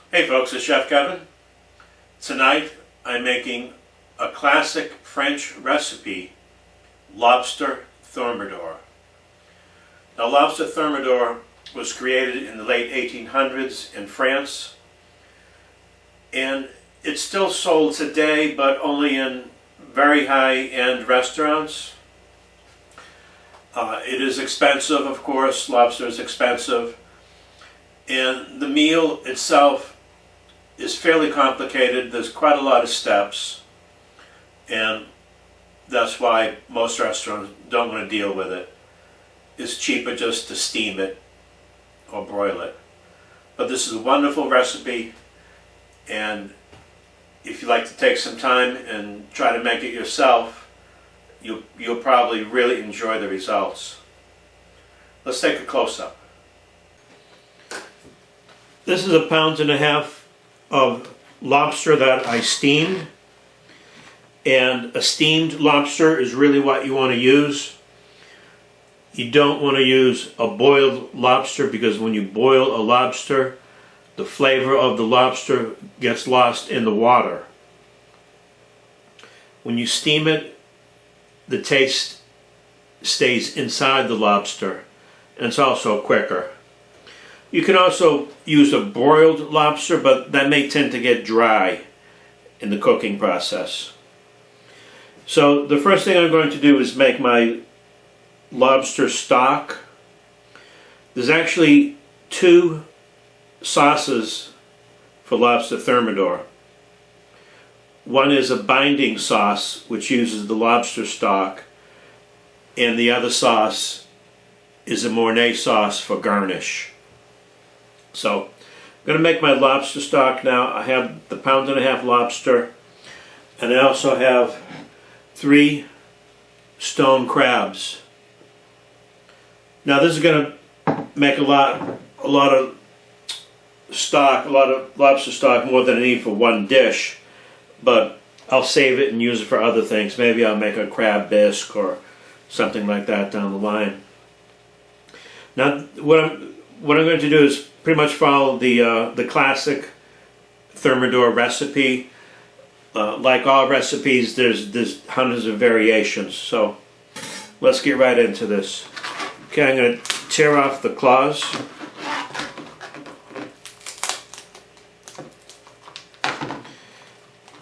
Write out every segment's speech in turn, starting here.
Hey folks, it's Chef Kevin. Tonight I'm making a classic French recipe, lobster thermidor. Now lobster thermidor was created in the late 1800s in France, and it's still sold today, but only in very high-end restaurants. It is expensive, of course. Lobster is expensive, and the meal itself is fairly complicated. There's quite a lot of steps, and that's why most restaurants don't want to deal with it. It's cheaper just to steam it or broil it. But this is a wonderful recipe, and if you like to take some time and try to make it yourself, you'll probably really enjoy the results. Let's take a close-up. This is 1.5 pounds of lobster that I steamed, and a steamed lobster is really what you want to use. You don't want to use a boiled lobster, because when you boil a lobster, the flavor of the lobster gets lost in the water. When you steam it, the taste stays inside the lobster, and it's also quicker. You can also use a broiled lobster, but that may tend to get dry in the cooking process. So the first thing I'm going to do is make my lobster stock. There's actually 2 sauces for lobster thermidor. One is a binding sauce, which uses the lobster stock, and the other sauce is a Mornay sauce for garnish. So I'm going to make my lobster stock now. I have the 1.5 pound lobster, and I also have 3 stone crabs. Now this is going to make a lot of stock, a lot of lobster stock, more than I need for one dish, but I'll save it and use it for other things. Maybe I'll make a crab bisque or something like that down the line. Now what I'm going to do is pretty much follow the classic thermidor recipe. Like all recipes, there's hundreds of variations, so let's get right into this. Okay, I'm going to tear off the claws.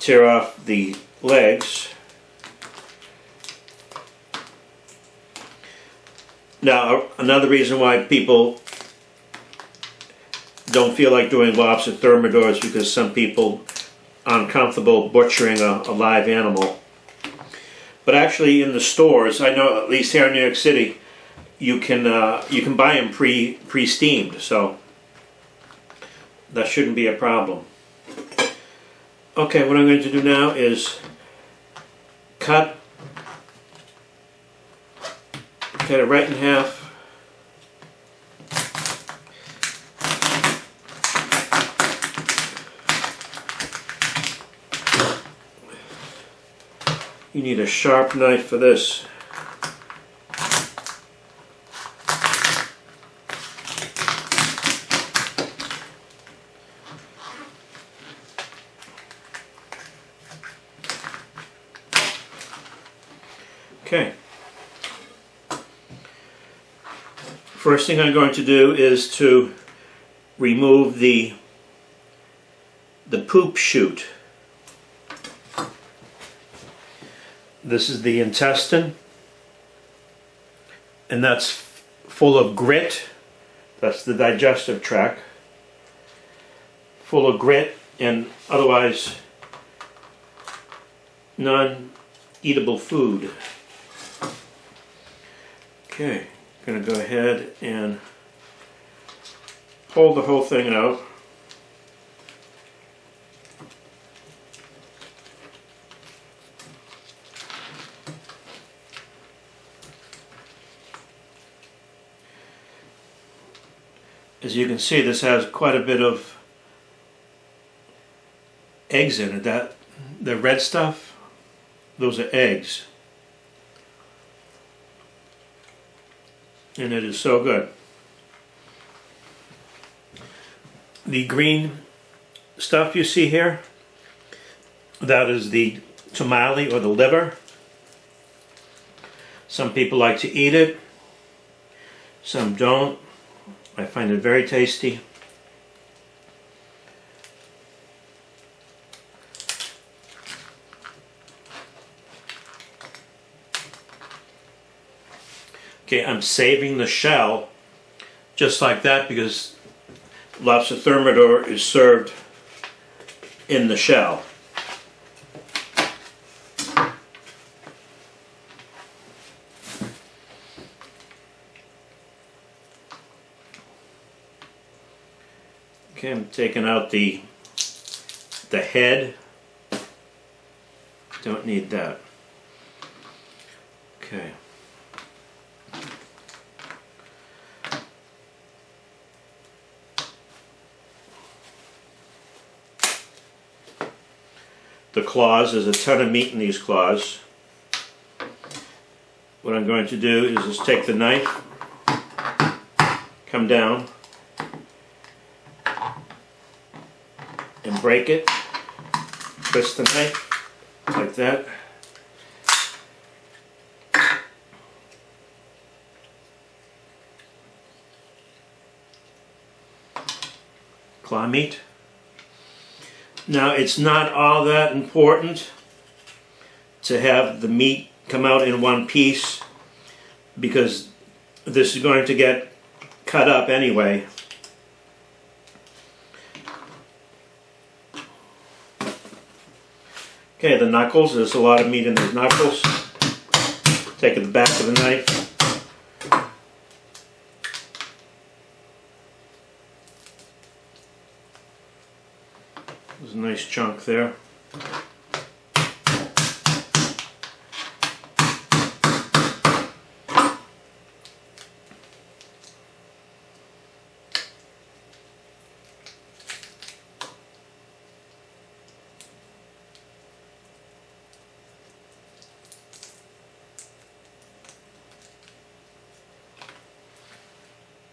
Tear off the legs. Now, another reason why people don't feel like doing lobster thermidor is because some people aren't comfortable butchering a live animal. But actually, in the stores, I know at least here in New York City, you can buy them pre-steamed, so that shouldn't be a problem. Okay, what I'm going to do now is cut it right in half. You need a sharp knife for this. Okay. First thing I'm going to do is to remove the poop chute. This is the intestine, and that's full of grit. That's the digestive tract. Full of grit and otherwise non-eatable food. Okay, I'm going to go ahead and pull the whole thing out. As you can see, this has quite a bit of eggs in it. The red stuff, those are eggs. And it is so good. The green stuff you see here, that is the tamale or the liver. Some people like to eat it, some don't. I find it very tasty. Okay, I'm saving the shell just like that because lobster thermidor is served in the shell. Okay, I'm taking out the head. Don't need that. Okay. The claws, there's a ton of meat in these claws. What I'm going to do is just take the knife, come down, and break it. Twist the knife like that. Claw meat. Now, it's not all that important to have the meat come out in one piece because this is going to get cut up anyway. Okay, the knuckles, there's a lot of meat in those knuckles. Take the back of the knife. There's a nice chunk there.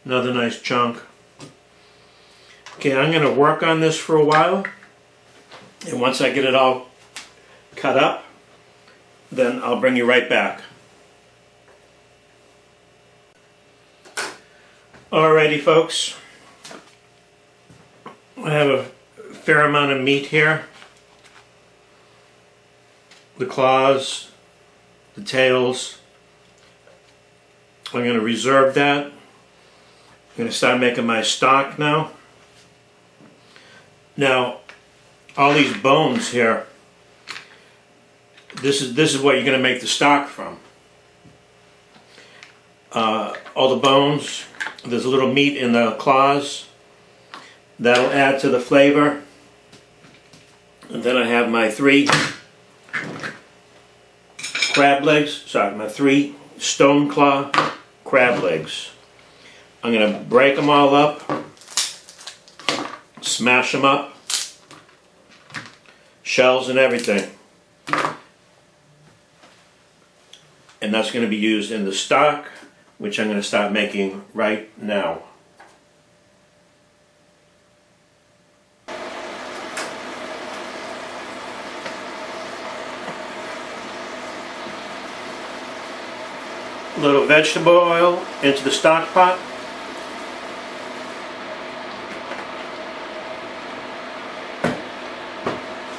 Another nice chunk. Okay, I'm going to work on this for a while. And once I get it all cut up, then I'll bring you right back. Alrighty folks, I have a fair amount of meat here. The claws, the tails. I'm going to reserve that. I'm going to start making my stock now. Now, all these bones here, this is what you're going to make the stock from. All the bones, there's a little meat in the claws. That'll add to the flavor. And then I have my 3 crab legs, sorry, my 3 stone claw crab legs. I'm going to break them all up, smash them up. Shells and everything. And that's going to be used in the stock, which I'm going to start making right now. A little vegetable oil into the stock pot.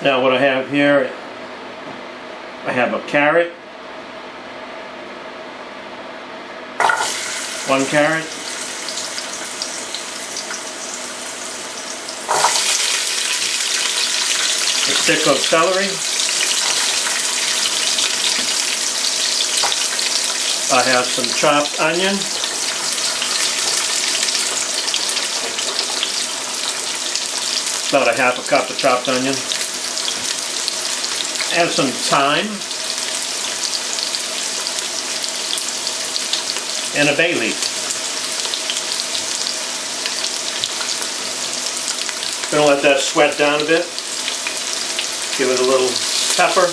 Now what I have here, I have a carrot, 1 carrot, a stick of celery, I have some chopped onion, about a half a cup of chopped onion. Add some thyme and a bay leaf. Gonna let that sweat down a bit. Give it a little pepper.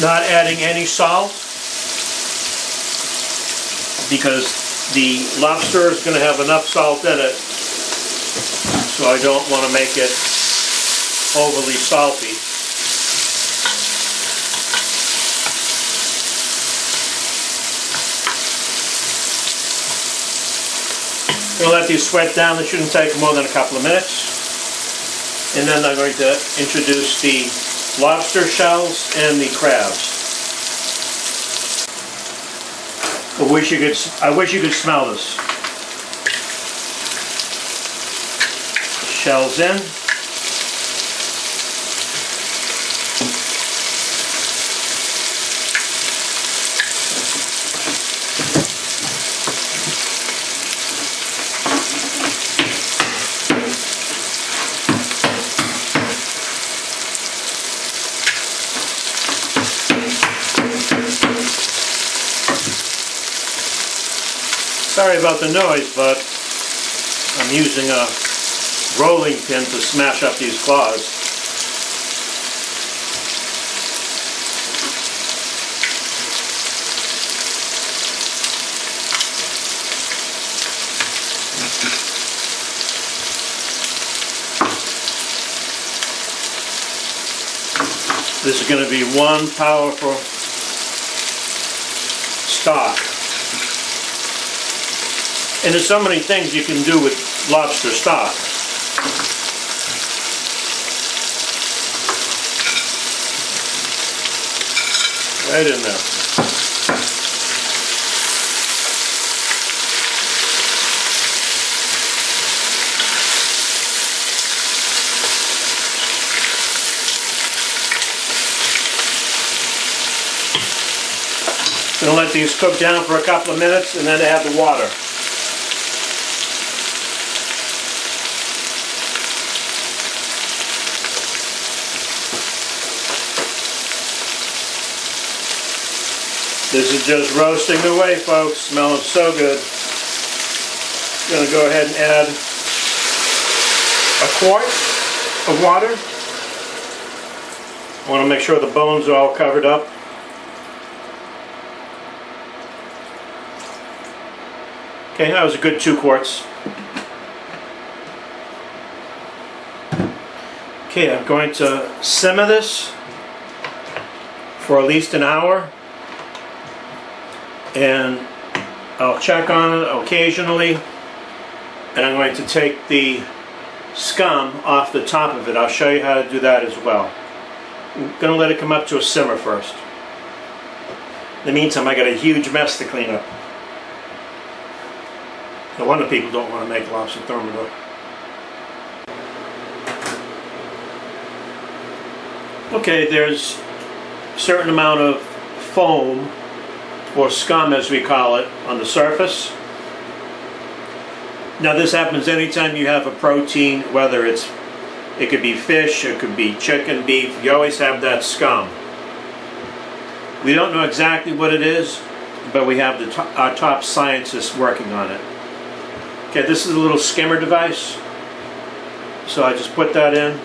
Not adding any salt because the lobster is going to have enough salt in it, so I don't want to make it overly salty. We'll let these sweat down. It shouldn't take more than a couple of minutes. And then I'm going to introduce the lobster shells and the crabs. I wish you could smell this. Shells in. Sorry about the noise, but I'm using a rolling pin to smash up these claws. This is going to be one powerful stock. And there's so many things you can do with lobster stock. Right in there. Gonna let these cook down for a couple of minutes and then add the water. This is just roasting away, folks. Smelling so good. I'm going to go ahead and add a quart of water. I want to make sure the bones are all covered up. Okay, that was a good 2 quarts. Okay, I'm going to simmer this for at least an hour. And I'll check on it occasionally, and I'm going to take the scum off the top of it. I'll show you how to do that as well. I'm going to let it come up to a simmer first. In the meantime, I got a huge mess to clean up. No wonder people don't want to make lobster thermidor. Okay, there's a certain amount of foam, or scum as we call it, on the surface. Now this happens anytime you have a protein, whether it could be fish, it could be chicken, beef, you always have that scum. We don't know exactly what it is, but we have our top scientists working on it. Okay, this is a little skimmer device. So I just put that in,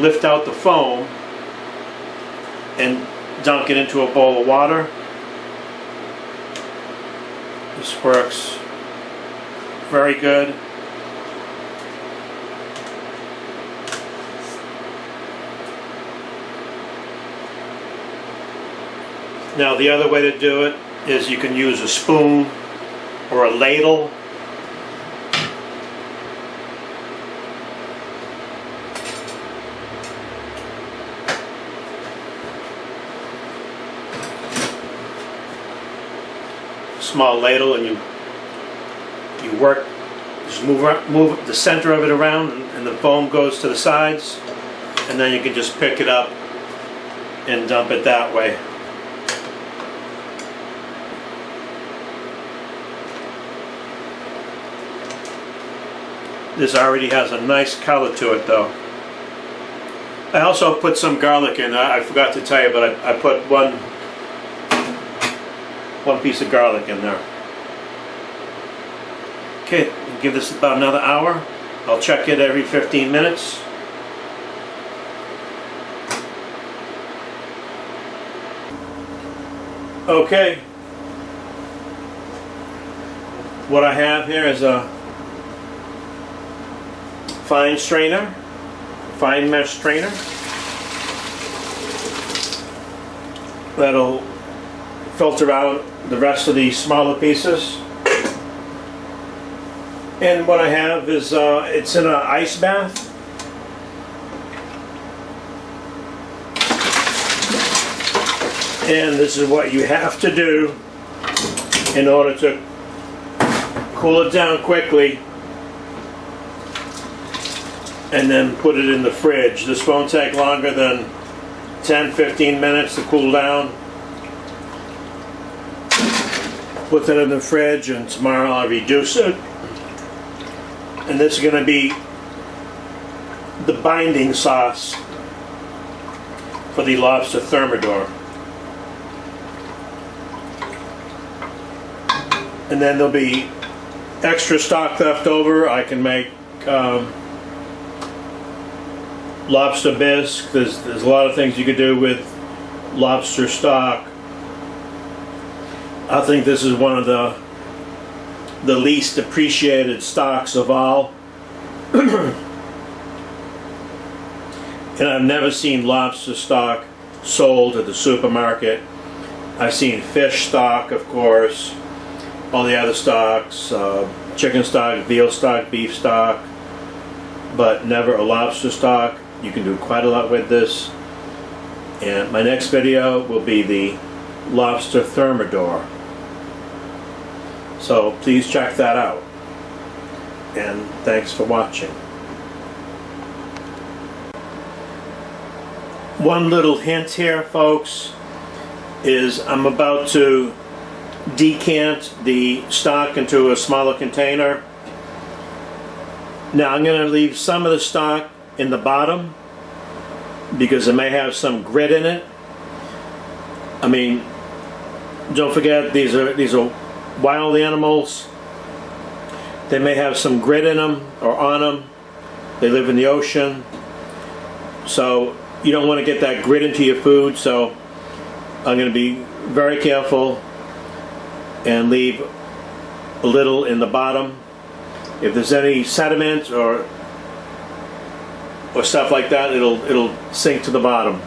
lift out the foam, and dunk it into a bowl of water. This works very good. Now the other way to do it is you can use a spoon or a ladle. Small ladle, and you work, just move the center of it around, and the foam goes to the sides, and then you can just pick it up and dump it that way. This already has a nice color to it though. I also put some garlic in. I forgot to tell you, but I put one piece of garlic in there. Okay, give this about another hour. I'll check it every 15 minutes. Okay, what I have here is a fine strainer fine mesh strainer. That'll filter out the rest of the smaller pieces. And what I have is, it's in an ice bath. And this is what you have to do in order to cool it down quickly and then put it in the fridge. This won't take longer than 10-15 minutes to cool down. Put that in the fridge, and tomorrow I'll reduce it. And this is going to be the binding sauce for the lobster thermidor. And then there'll be extra stock left over. I can make lobster bisque. There's a lot of things you could do with lobster stock. I think this is one of the least appreciated stocks of all. And I've never seen lobster stock sold at the supermarket. I've seen fish stock, of course, all the other stocks, chicken stock, veal stock, beef stock, but never a lobster stock. You can do quite a lot with this. And my next video will be the lobster thermidor. So please check that out. And thanks for watching. One little hint here, folks, is I'm about to decant the stock into a smaller container. Now I'm going to leave some of the stock in the bottom because it may have some grit in it. I mean, don't forget these are wild animals. They may have some grit in them or on them. They live in the ocean, so you don't want to get that grit into your food. So I'm going to be very careful and leave a little in the bottom. If there's any sediment or stuff like that, it'll sink to the bottom.